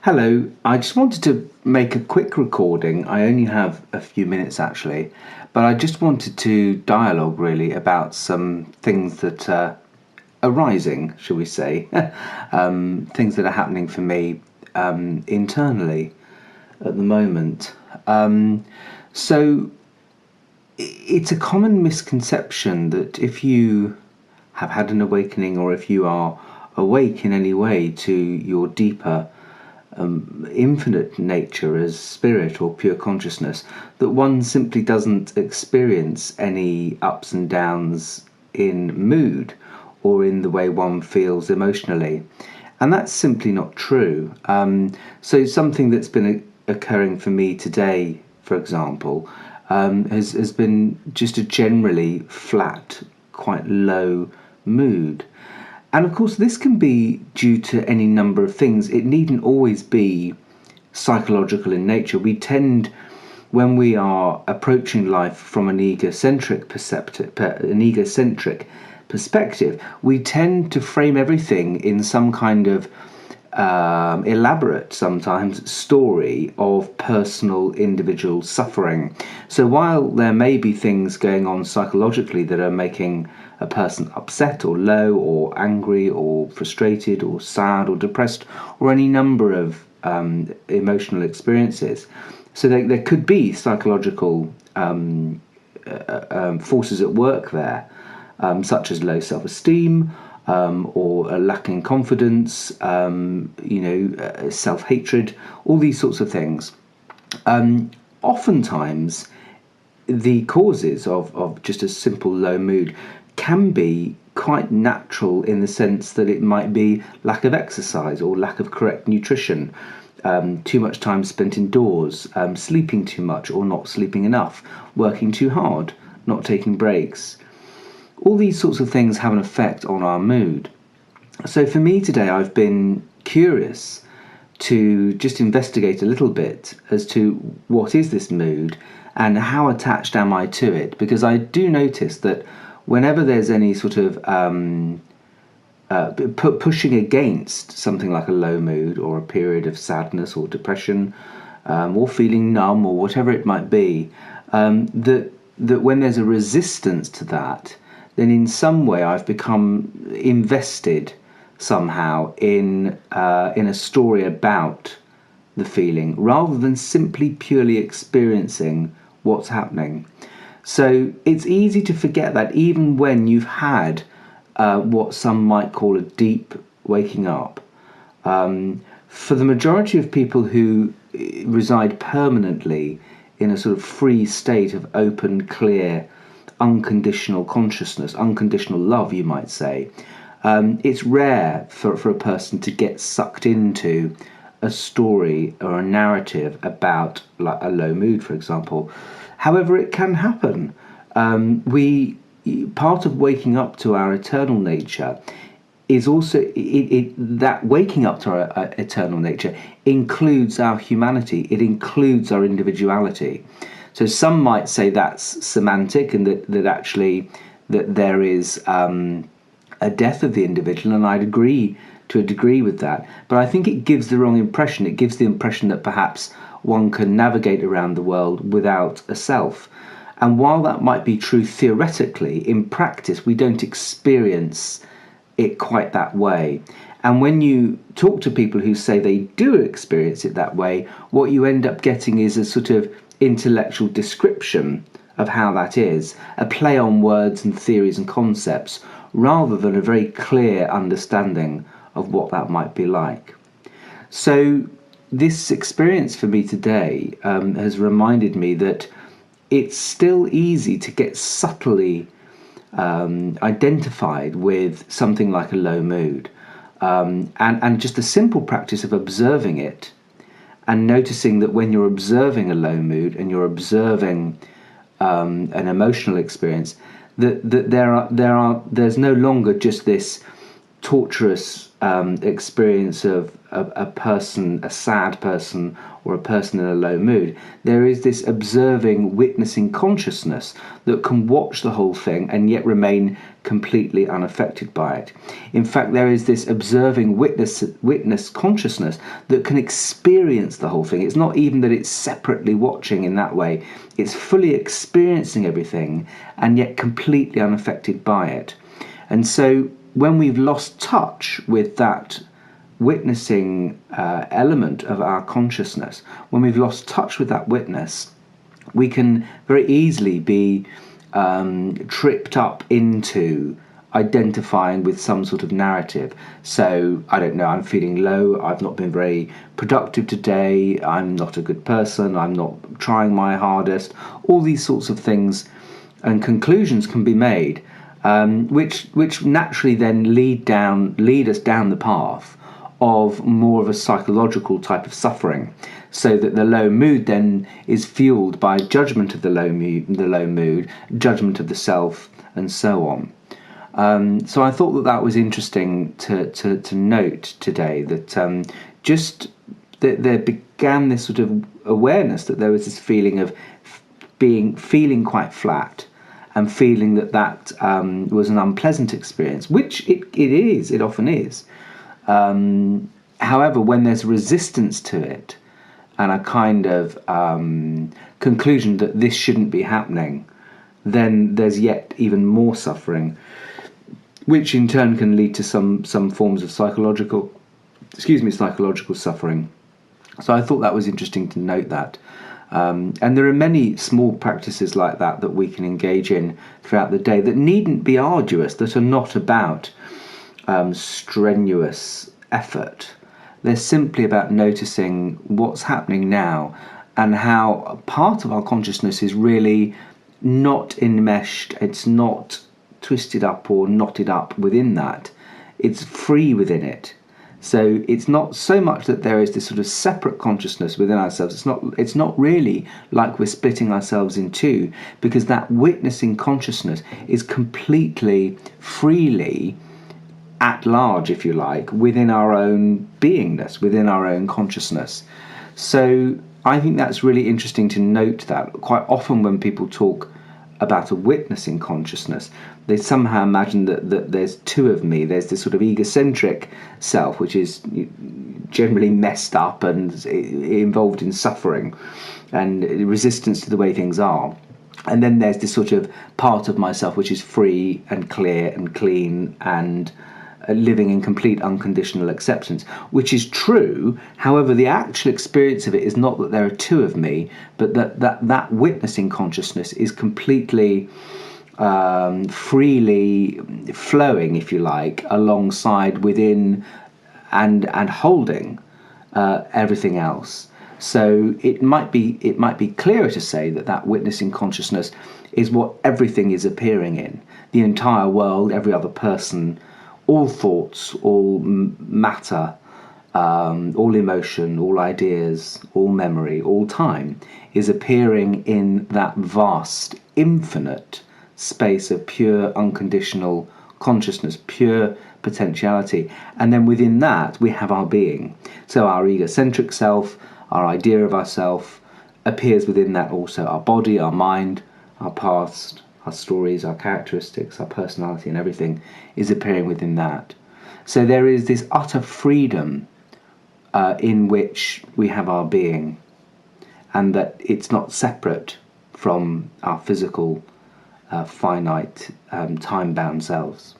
Hello, I just wanted to make a quick recording. I only have a few minutes actually, but I just wanted to dialogue really about some things that are arising, shall we say, things that are happening for me internally at the moment. So it's a common misconception that if you have had an awakening or if you are awake in any way to your deeper infinite nature as spirit or pure consciousness, that one simply doesn't experience any ups and downs in mood or in the way one feels emotionally. And that's simply not true. So something that's been occurring for me today, for example, has been just a generally flat, quite low mood. And of course, this can be due to any number of things. It needn't always be psychological in nature. We tend, when we are approaching life from an egocentric perspective, we tend to frame everything in some kind of elaborate, sometimes, story of personal individual suffering. So while there may be things going on psychologically that are making a person upset or low or angry or frustrated or sad or depressed or any number of emotional experiences, so there could be psychological forces at work there, such as low self-esteem, or a lacking confidence, self-hatred, all these sorts of things. Oftentimes, the causes of just a simple low mood can be quite natural, in the sense that it might be lack of exercise or lack of correct nutrition, too much time spent indoors, sleeping too much or not sleeping enough, working too hard, not taking breaks. All these sorts of things have an effect on our mood. So for me today, I've been curious to just investigate a little bit as to what is this mood and how attached am I to it, because I do notice that whenever there's any sort of pushing against something like a low mood or a period of sadness or depression, or feeling numb or whatever it might be, that when there's a resistance to that, then in some way I've become invested somehow in a story about the feeling, rather than simply purely experiencing what's happening. So it's easy to forget that even when you've had what some might call a deep waking up. For the majority of people who reside permanently in a sort of free state of open, clear, unconditional consciousness, unconditional love, you might say, it's rare for a person to get sucked into a story or a narrative about, like, a low mood, for example. However, it can happen. Part of waking up to our eternal nature is also that waking up to our eternal nature includes our humanity. It includes our individuality. So some might say that's semantic, and that actually that there is a death of the individual, and I'd agree to a degree with that. But I think it gives the wrong impression. It gives the impression that perhaps one can navigate around the world without a self. And while that might be true theoretically, in practice we don't experience it quite that way. And when you talk to people who say they do experience it that way, what you end up getting is a sort of intellectual description of how that is, a play on words and theories and concepts, rather than a very clear understanding of what that might be like. So this experience for me today has reminded me that it's still easy to get subtly identified with something like a low mood, and just the simple practice of observing it and noticing that when you're observing a low mood and you're observing an emotional experience, that there's no longer just this torturous experience of a sad person or a person in a low mood. There is this observing, witnessing consciousness that can watch the whole thing and yet remain completely unaffected by it. In fact, there is this observing witness consciousness that can experience the whole thing. It's not even that it's separately watching in that way. It's fully experiencing everything and yet completely unaffected by it. And so when we've lost touch with that witnessing element of our consciousness, when we've lost touch with that witness, we can very easily be tripped up into identifying with some sort of narrative. So, I don't know, I'm feeling low, I've not been very productive today, I'm not a good person, I'm not trying my hardest. All these sorts of things and conclusions can be made, which naturally then lead us down the path of more of a psychological type of suffering, so that the low mood then is fueled by judgment of the low mood, judgment of the self, and so on. So I thought that was interesting to note today, that just that there began this sort of awareness that there was this feeling of feeling quite flat, and feeling that was an unpleasant experience, which it often is. However, when there's resistance to it and a kind of conclusion that this shouldn't be happening, then there's yet even more suffering, which in turn can lead to some forms of psychological suffering. So I thought that was interesting to note that. And there are many small practices like that we can engage in throughout the day that needn't be arduous, that are not about strenuous effort. They're simply about noticing what's happening now, and how part of our consciousness is really not enmeshed, it's not twisted up or knotted up within that. It's free within it. So it's not so much that there is this sort of separate consciousness within ourselves. It's not really like we're splitting ourselves in two, because that witnessing consciousness is completely, freely at large, if you like, within our own beingness, within our own consciousness. So I think that's really interesting to note, that quite often when people talk about a witnessing consciousness, they somehow imagine that there's two of me. There's this sort of egocentric self, which is generally messed up and involved in suffering and resistance to the way things are. And then there's this sort of part of myself which is free and clear and clean and living in complete unconditional acceptance, which is true. However, the actual experience of it is not that there are two of me, but that witnessing consciousness is completely freely flowing, if you like, alongside, within, and holding everything else. So it might be clearer to say that witnessing consciousness is what everything is appearing in. The entire world, every other person, all thoughts, all matter, all emotion, all ideas, all memory, all time is appearing in that vast, infinite space of pure, unconditional consciousness, pure potentiality. And then within that, we have our being. So our egocentric self, our idea of ourself, appears within that also. Our body, our mind, our past, our stories, our characteristics, our personality, and everything is appearing within that. So there is this utter freedom in which we have our being, and that it's not separate from our physical, finite, time-bound selves.